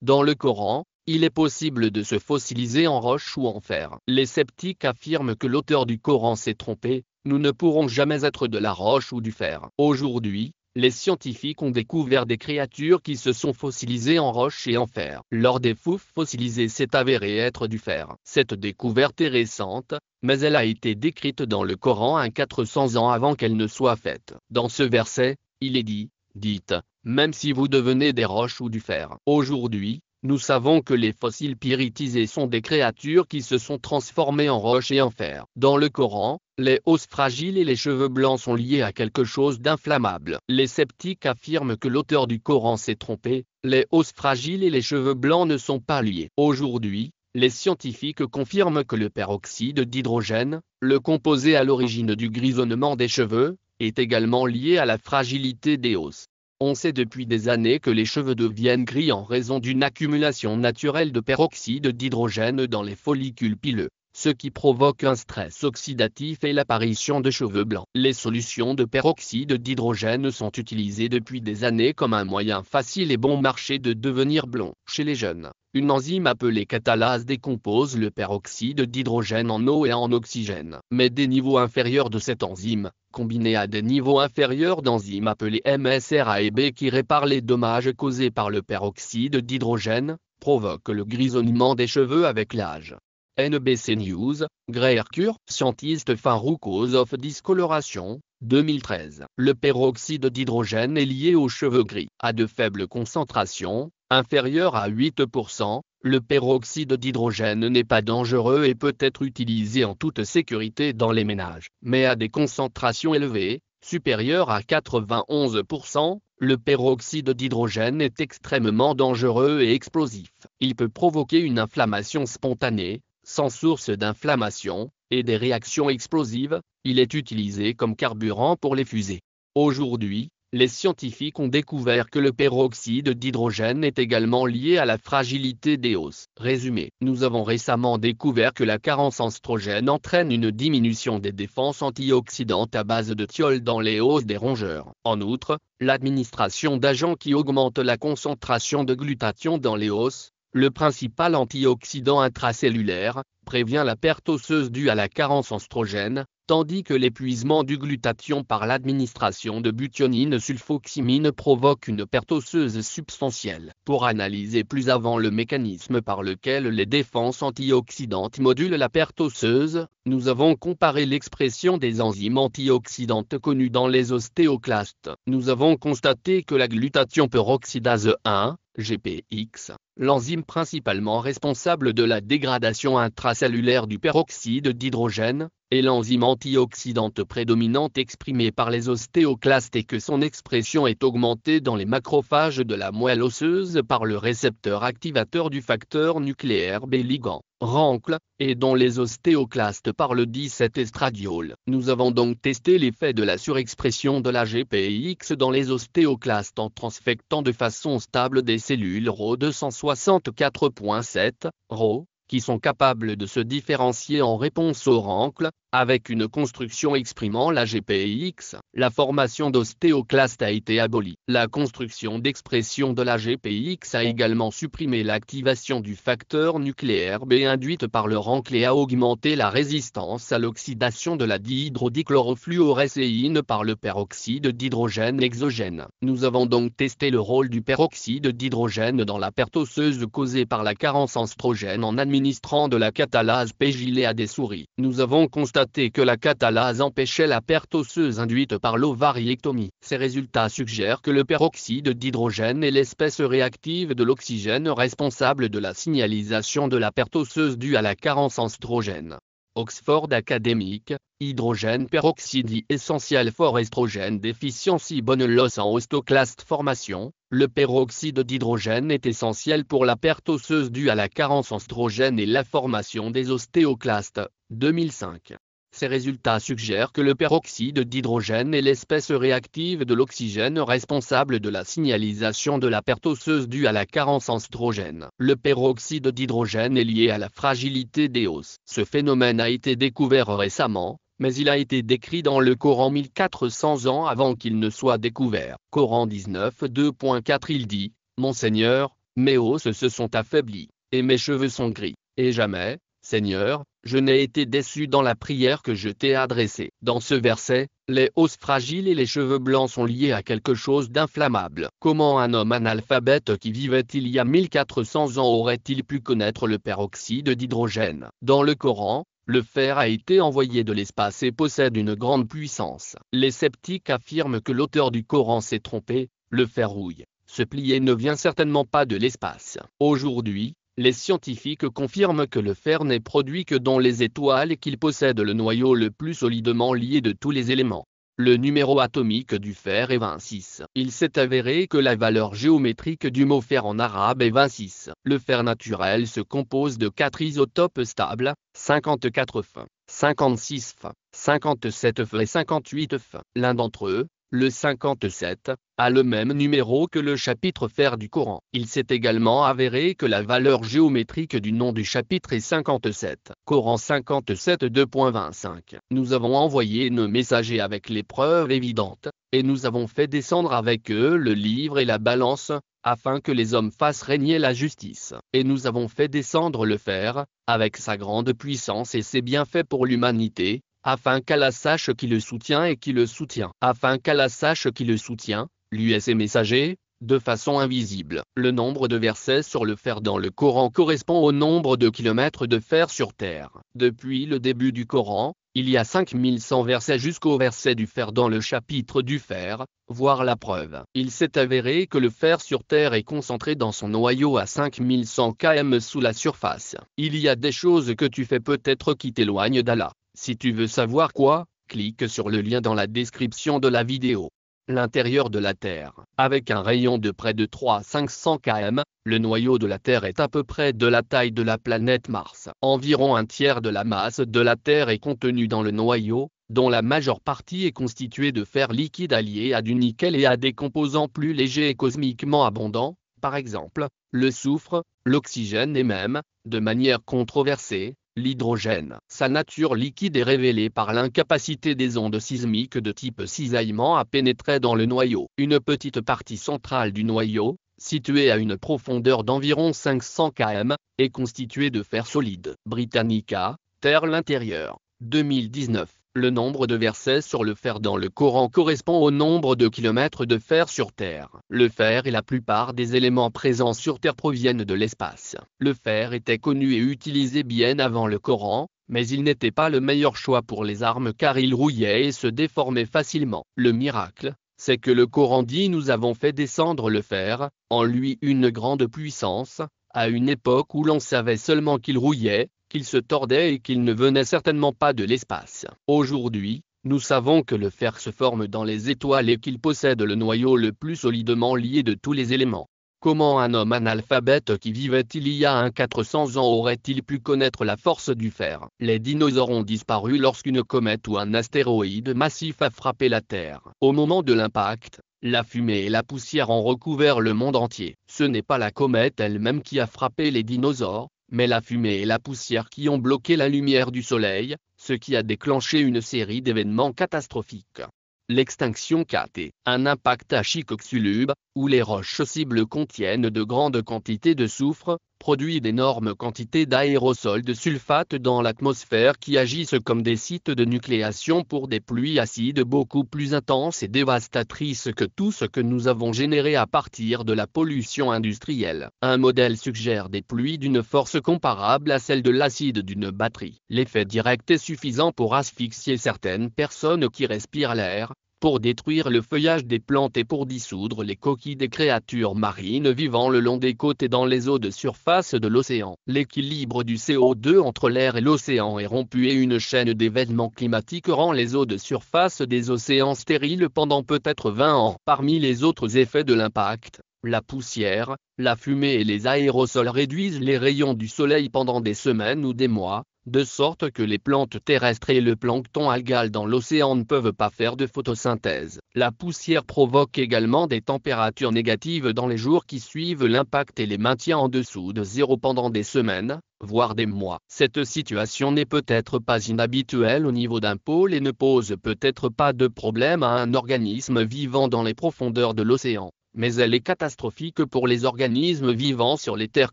Dans le Coran, il est possible de se fossiliser en roche ou en fer. Les sceptiques affirment que l'auteur du Coran s'est trompé, nous ne pourrons jamais être de la roche ou du fer. Aujourd'hui, les scientifiques ont découvert des créatures qui se sont fossilisées en roche et en fer. L'or des fous fossilisés s'est avéré être du fer. Cette découverte est récente, mais elle a été décrite dans le Coran 400 ans avant qu'elle ne soit faite. Dans ce verset, il est dit, dites, même si vous devenez des roches ou du fer. Aujourd'hui, nous savons que les fossiles pyritisés sont des créatures qui se sont transformées en roche et en fer. Dans le Coran, les os fragiles et les cheveux blancs sont liés à quelque chose d'inflammable. Les sceptiques affirment que l'auteur du Coran s'est trompé, les os fragiles et les cheveux blancs ne sont pas liés. Aujourd'hui, les scientifiques confirment que le peroxyde d'hydrogène, le composé à l'origine du grisonnement des cheveux, est également lié à la fragilité des os. On sait depuis des années que les cheveux deviennent gris en raison d'une accumulation naturelle de peroxyde d'hydrogène dans les follicules pileux, ce qui provoque un stress oxydatif et l'apparition de cheveux blancs. Les solutions de peroxyde d'hydrogène sont utilisées depuis des années comme un moyen facile et bon marché de devenir blond. Chez les jeunes, une enzyme appelée catalase décompose le peroxyde d'hydrogène en eau et en oxygène. Mais des niveaux inférieurs de cette enzyme, combinés à des niveaux inférieurs d'enzymes appelés MSRA et B qui réparent les dommages causés par le peroxyde d'hydrogène, provoquent le grisonnement des cheveux avec l'âge. NBC News, Grey Hercure, Scientist found cause of discoloration, 2013. Le peroxyde d'hydrogène est lié aux cheveux gris. À de faibles concentrations, inférieures à 8%, le peroxyde d'hydrogène n'est pas dangereux et peut être utilisé en toute sécurité dans les ménages. Mais à des concentrations élevées, supérieures à 91%, le peroxyde d'hydrogène est extrêmement dangereux et explosif. Il peut provoquer une inflammation spontanée, sans source d'inflammation, et des réactions explosives. Il est utilisé comme carburant pour les fusées. Aujourd'hui, les scientifiques ont découvert que le peroxyde d'hydrogène est également lié à la fragilité des os. Résumé, nous avons récemment découvert que la carence en oestrogène entraîne une diminution des défenses antioxydantes à base de thiol dans les os des rongeurs. En outre, l'administration d'agents qui augmentent la concentration de glutathion dans les os, le principal antioxydant intracellulaire, prévient la perte osseuse due à la carence en oestrogène, tandis que l'épuisement du glutathion par l'administration de butyonine sulfoxymine provoque une perte osseuse substantielle. Pour analyser plus avant le mécanisme par lequel les défenses antioxydantes modulent la perte osseuse, nous avons comparé l'expression des enzymes antioxydantes connues dans les ostéoclastes. Nous avons constaté que la glutathion peroxydase 1, GPX, l'enzyme principalement responsable de la dégradation intracellulaire du peroxyde d'hydrogène, est l'enzyme antioxydante prédominante exprimée par les ostéoclastes et que son expression est augmentée dans les macrophages de la moelle osseuse par le récepteur activateur du facteur nucléaire B ligand, RANKL, et dont les ostéoclastes par le 17-estradiol. Nous avons donc testé l'effet de la surexpression de la GPX dans les ostéoclastes en transfectant de façon stable des cellules Ro264.7, Ro, qui sont capables de se différencier en réponse au RANKL, avec une construction exprimant la GPX. La formation d'ostéoclastes a été abolie. La construction d'expression de la GPX a également supprimé l'activation du facteur nucléaire B induite par le RANKL et a augmenté la résistance à l'oxydation de la dihydrodichlorofluorécéine par le peroxyde d'hydrogène exogène. Nous avons donc testé le rôle du peroxyde d'hydrogène dans la perte osseuse causée par la carence en oestrogène en administrant de la catalase pégylée à des souris. Nous avons constaté que la catalase empêchait la perte osseuse induite par l'ovariectomie. Ces résultats suggèrent que le peroxyde d'hydrogène est l'espèce réactive de l'oxygène responsable de la signalisation de la perte osseuse due à la carence en oestrogène. Oxford Academic, hydrogène peroxyde essentiel for estrogen deficiency bonne loss en osteoclast formation. Le peroxyde d'hydrogène est essentiel pour la perte osseuse due à la carence en oestrogène et la formation des ostéoclastes. 2005. Ces résultats suggèrent que le peroxyde d'hydrogène est l'espèce réactive de l'oxygène responsable de la signalisation de la perte osseuse due à la carence en oestrogène. Le peroxyde d'hydrogène est lié à la fragilité des os. Ce phénomène a été découvert récemment, mais il a été décrit dans le Coran 1400 ans avant qu'il ne soit découvert. Coran 19 2.4 Il dit, Mon Seigneur, Mes os se sont affaiblis, et mes cheveux sont gris. Et jamais, Seigneur, je n'ai été déçu dans la prière que je t'ai adressée. Dans ce verset, les os fragiles et les cheveux blancs sont liés à quelque chose d'inflammable. Comment un homme analphabète qui vivait il y a 1400 ans aurait-il pu connaître le peroxyde d'hydrogène? Dans le Coran, le fer a été envoyé de l'espace et possède une grande puissance. Les sceptiques affirment que l'auteur du Coran s'est trompé, le fer rouille. Ce plié ne vient certainement pas de l'espace. Aujourd'hui, les scientifiques confirment que le fer n'est produit que dans les étoiles et qu'il possède le noyau le plus solidement lié de tous les éléments. Le numéro atomique du fer est 26. Il s'est avéré que la valeur géométrique du mot fer en arabe est 26. Le fer naturel se compose de 4 isotopes stables, 54 F, 56 F, 57 F et 58 F. L'un d'entre eux, le 57, a le même numéro que le chapitre fer du Coran. Il s'est également avéré que la valeur géométrique du nom du chapitre est 57. Coran 57 2.25. Nous avons envoyé nos messagers avec les preuves évidentes, et nous avons fait descendre avec eux le livre et la balance, afin que les hommes fassent régner la justice. Et nous avons fait descendre le fer, avec sa grande puissance et ses bienfaits pour l'humanité, afin qu'Allah sache qui le soutient et qui le soutient. Afin qu'Allah sache qui le soutient, lui et ses messagers, de façon invisible. Le nombre de versets sur le fer dans le Coran correspond au nombre de kilomètres de fer sur terre. Depuis le début du Coran, il y a 5100 versets jusqu'au verset du fer dans le chapitre du fer, voire la preuve. Il s'est avéré que le fer sur terre est concentré dans son noyau à 5100 km sous la surface. Il y a des choses que tu fais peut-être qui t'éloignent d'Allah. Si tu veux savoir quoi, clique sur le lien dans la description de la vidéo. L'intérieur de la Terre, avec un rayon de près de 300-500 km, le noyau de la Terre est à peu près de la taille de la planète Mars. Environ un tiers de la masse de la Terre est contenue dans le noyau, dont la majeure partie est constituée de fer liquide allié à du nickel et à des composants plus légers et cosmiquement abondants, par exemple, le soufre, l'oxygène et même, de manière controversée, l'hydrogène. Sa nature liquide est révélée par l'incapacité des ondes sismiques de type cisaillement à pénétrer dans le noyau. Une petite partie centrale du noyau, située à une profondeur d'environ 500 km, est constituée de fer solide. Britannica, Terre l'intérieur, 2019. Le nombre de versets sur le fer dans le Coran correspond au nombre de kilomètres de fer sur Terre. Le fer et la plupart des éléments présents sur Terre proviennent de l'espace. Le fer était connu et utilisé bien avant le Coran, mais il n'était pas le meilleur choix pour les armes car il rouillait et se déformait facilement. Le miracle, c'est que le Coran dit nous avons fait descendre le fer, en lui une grande puissance, à une époque où l'on savait seulement qu'il rouillait, qu'il se tordait et qu'il ne venait certainement pas de l'espace. Aujourd'hui, nous savons que le fer se forme dans les étoiles et qu'il possède le noyau le plus solidement lié de tous les éléments. Comment un homme analphabète qui vivait il y a 400 ans aurait-il pu connaître la force du fer? Les dinosaures ont disparu lorsqu'une comète ou un astéroïde massif a frappé la Terre. Au moment de l'impact, la fumée et la poussière ont recouvert le monde entier. Ce n'est pas la comète elle-même qui a frappé les dinosaures, mais la fumée et la poussière qui ont bloqué la lumière du soleil, ce qui a déclenché une série d'événements catastrophiques. L'extinction KT, un impact à Chicxulub, où les roches cibles contiennent de grandes quantités de soufre, produit d'énormes quantités d'aérosols de sulfate dans l'atmosphère qui agissent comme des sites de nucléation pour des pluies acides beaucoup plus intenses et dévastatrices que tout ce que nous avons généré à partir de la pollution industrielle. Un modèle suggère des pluies d'une force comparable à celle de l'acide d'une batterie. L'effet direct est suffisant pour asphyxier certaines personnes qui respirent l'air, pour détruire le feuillage des plantes et pour dissoudre les coquilles des créatures marines vivant le long des côtes et dans les eaux de surface de l'océan. L'équilibre du CO2 entre l'air et l'océan est rompu et une chaîne d'événements climatiques rend les eaux de surface des océans stériles pendant peut-être 20 ans. Parmi les autres effets de l'impact, la poussière, la fumée et les aérosols réduisent les rayons du soleil pendant des semaines ou des mois, de sorte que les plantes terrestres et le plancton algal dans l'océan ne peuvent pas faire de photosynthèse. La poussière provoque également des températures négatives dans les jours qui suivent l'impact et les maintient en dessous de zéro pendant des semaines, voire des mois. Cette situation n'est peut-être pas inhabituelle au niveau d'un pôle et ne pose peut-être pas de problème à un organisme vivant dans les profondeurs de l'océan. mais elle est catastrophique pour les organismes vivant sur les terres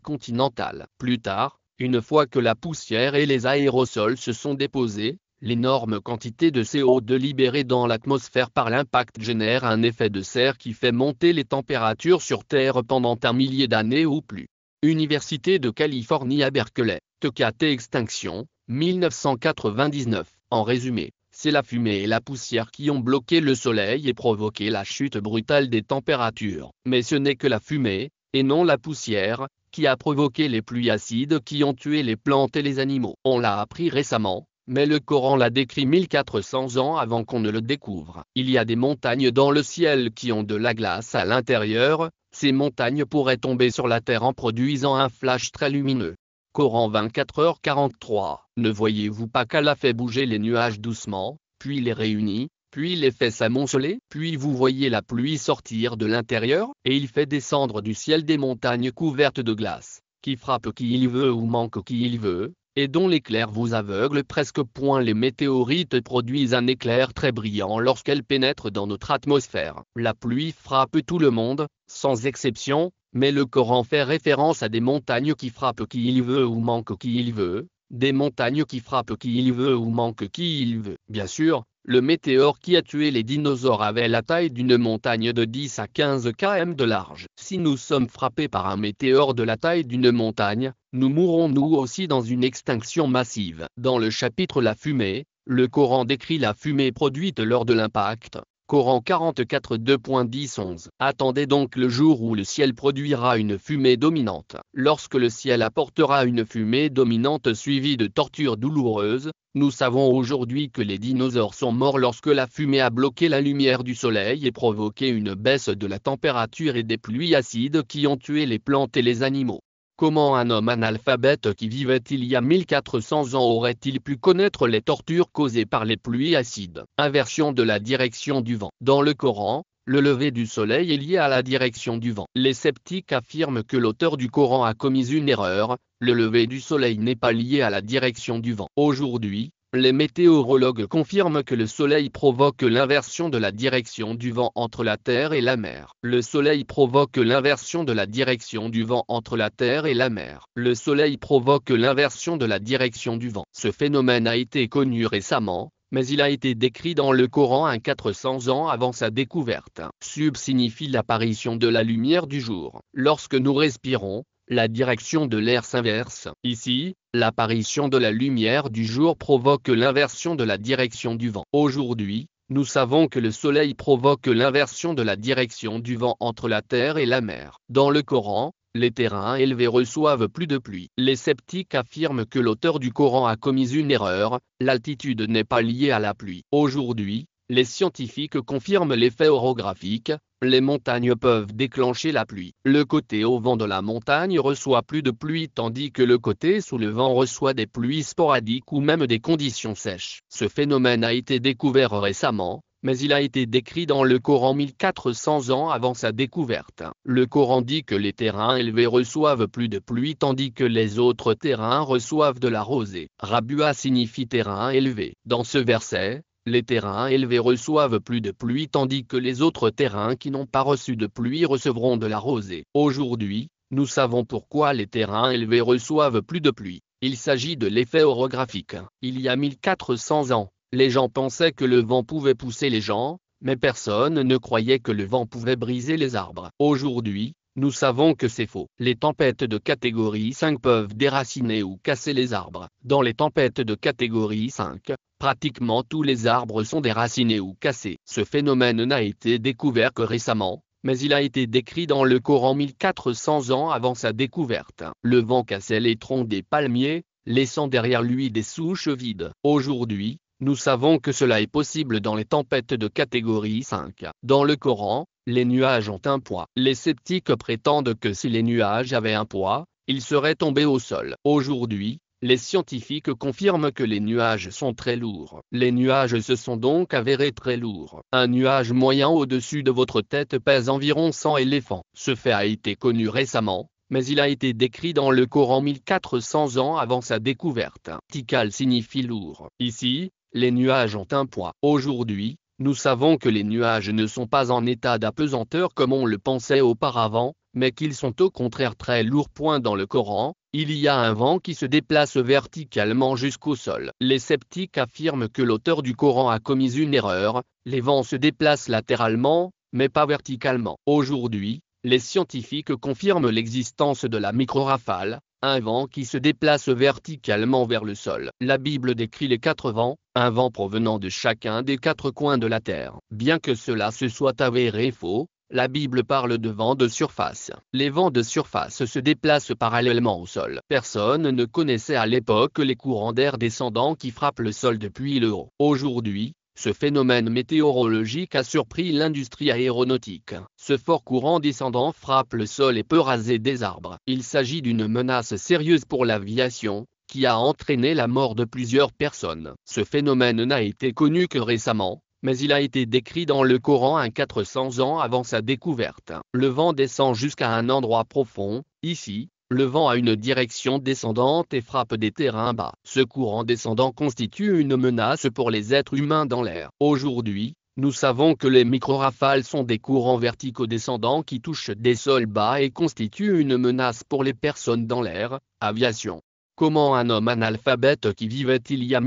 continentales. Plus tard, une fois que la poussière et les aérosols se sont déposés, l'énorme quantité de CO2 libérée dans l'atmosphère par l'impact génère un effet de serre qui fait monter les températures sur Terre pendant un millier d'années ou plus. Université de Californie à Berkeley, TKT Extinction, 1999. En résumé, c'est la fumée et la poussière qui ont bloqué le soleil et provoqué la chute brutale des températures. Mais ce n'est que la fumée, et non la poussière, qui a provoqué les pluies acides qui ont tué les plantes et les animaux. On l'a appris récemment, mais le Coran l'a décrit 1400 ans avant qu'on ne le découvre. Il y a des montagnes dans le ciel qui ont de la glace à l'intérieur, ces montagnes pourraient tomber sur la terre en produisant un flash très lumineux. Coran 24h43. Ne voyez-vous pas qu'Allah fait bouger les nuages doucement, puis les réunit, puis les fait s'amonceler, puis vous voyez la pluie sortir de l'intérieur, et il fait descendre du ciel des montagnes couvertes de glace, qui frappent qui il veut ou manquent qui il veut, et dont l'éclair vous aveugle presque point. Les météorites produisent un éclair très brillant lorsqu'elles pénètrent dans notre atmosphère. La pluie frappe tout le monde, sans exception, mais le Coran fait référence à des montagnes qui frappent qui il veut ou manquent qui il veut, des montagnes qui frappent qui il veut ou manquent qui il veut. Bien sûr, le météore qui a tué les dinosaures avait la taille d'une montagne de 10 à 15 km de large. Si nous sommes frappés par un météore de la taille d'une montagne, nous mourrons nous aussi dans une extinction massive. Dans le chapitre La fumée, le Coran décrit la fumée produite lors de l'impact. Coran 44 2.10-11. Attendez donc le jour où le ciel produira une fumée dominante. Lorsque le ciel apportera une fumée dominante suivie de tortures douloureuses, nous savons aujourd'hui que les dinosaures sont morts lorsque la fumée a bloqué la lumière du soleil et provoqué une baisse de la température et des pluies acides qui ont tué les plantes et les animaux. Comment un homme analphabète qui vivait il y a 1400 ans aurait-il pu connaître les tortures causées par les pluies acides? Inversion de la direction du vent. Dans le Coran, le lever du soleil est lié à la direction du vent. Les sceptiques affirment que l'auteur du Coran a commis une erreur, le lever du soleil n'est pas lié à la direction du vent. Aujourd'hui, les météorologues confirment que le soleil provoque l'inversion de la direction du vent entre la terre et la mer. Le soleil provoque l'inversion de la direction du vent entre la terre et la mer. Le soleil provoque l'inversion de la direction du vent. Ce phénomène a été connu récemment, mais il a été décrit dans le Coran 400 ans avant sa découverte. Sub signifie l'apparition de la lumière du jour. Lorsque nous respirons, la direction de l'air s'inverse. Ici, l'apparition de la lumière du jour provoque l'inversion de la direction du vent. Aujourd'hui, nous savons que le soleil provoque l'inversion de la direction du vent entre la terre et la mer. Dans le Coran, les terrains élevés reçoivent plus de pluie. Les sceptiques affirment que l'auteur du Coran a commis une erreur, l'altitude n'est pas liée à la pluie. Aujourd'hui, les scientifiques confirment l'effet orographique, les montagnes peuvent déclencher la pluie. Le côté au vent de la montagne reçoit plus de pluie tandis que le côté sous le vent reçoit des pluies sporadiques ou même des conditions sèches. Ce phénomène a été découvert récemment, mais il a été décrit dans le Coran 1400 ans avant sa découverte. Le Coran dit que les terrains élevés reçoivent plus de pluie tandis que les autres terrains reçoivent de la rosée. Rabua signifie terrain élevé. Dans ce verset, les terrains élevés reçoivent plus de pluie tandis que les autres terrains qui n'ont pas reçu de pluie recevront de la rosée. Aujourd'hui, nous savons pourquoi les terrains élevés reçoivent plus de pluie. Il s'agit de l'effet orographique. Il y a 1400 ans, les gens pensaient que le vent pouvait pousser les gens, mais personne ne croyait que le vent pouvait briser les arbres. Aujourd'hui, nous savons que c'est faux. Les tempêtes de catégorie 5 peuvent déraciner ou casser les arbres. Dans les tempêtes de catégorie 5, pratiquement tous les arbres sont déracinés ou cassés. Ce phénomène n'a été découvert que récemment, mais il a été décrit dans le Coran 1400 ans avant sa découverte. Le vent cassait les troncs des palmiers, laissant derrière lui des souches vides. Aujourd'hui, nous savons que cela est possible dans les tempêtes de catégorie 5. Dans le Coran, les nuages ont un poids. Les sceptiques prétendent que si les nuages avaient un poids, ils seraient tombés au sol. Aujourd'hui, les scientifiques confirment que les nuages sont très lourds. Les nuages se sont donc avérés très lourds. Un nuage moyen au-dessus de votre tête pèse environ 100 éléphants. Ce fait a été connu récemment, mais il a été décrit dans le Coran 1400 ans avant sa découverte. Tikal signifie lourd. Ici, les nuages ont un poids. Aujourd'hui, Nous savons que les nuages ne sont pas en état d'apesanteur comme on le pensait auparavant, mais qu'ils sont au contraire très lourds. Dans le Coran, il y a un vent qui se déplace verticalement jusqu'au sol. Les sceptiques affirment que l'auteur du Coran a commis une erreur, les vents se déplacent latéralement, mais pas verticalement. Aujourd'hui, les scientifiques confirment l'existence de la micro-rafale, un vent qui se déplace verticalement vers le sol. La Bible décrit les 4 vents, un vent provenant de chacun des 4 coins de la terre. Bien que cela se soit avéré faux, la Bible parle de vents de surface. Les vents de surface se déplacent parallèlement au sol. Personne ne connaissait à l'époque les courants d'air descendants qui frappent le sol depuis le haut. Aujourd'hui, ce phénomène météorologique a surpris l'industrie aéronautique. Ce fort courant descendant frappe le sol et peut raser des arbres. Il s'agit d'une menace sérieuse pour l'aviation, qui a entraîné la mort de plusieurs personnes. Ce phénomène n'a été connu que récemment, mais il a été décrit dans le Coran 400 ans avant sa découverte. Le vent descend jusqu'à un endroit profond, ici. Le vent a une direction descendante et frappe des terrains bas. Ce courant descendant constitue une menace pour les êtres humains dans l'air. Aujourd'hui, nous savons que les micro-rafales sont des courants verticaux descendants qui touchent des sols bas et constituent une menace pour les personnes dans l'air. Aviation. Comment un homme analphabète qui vivait il y a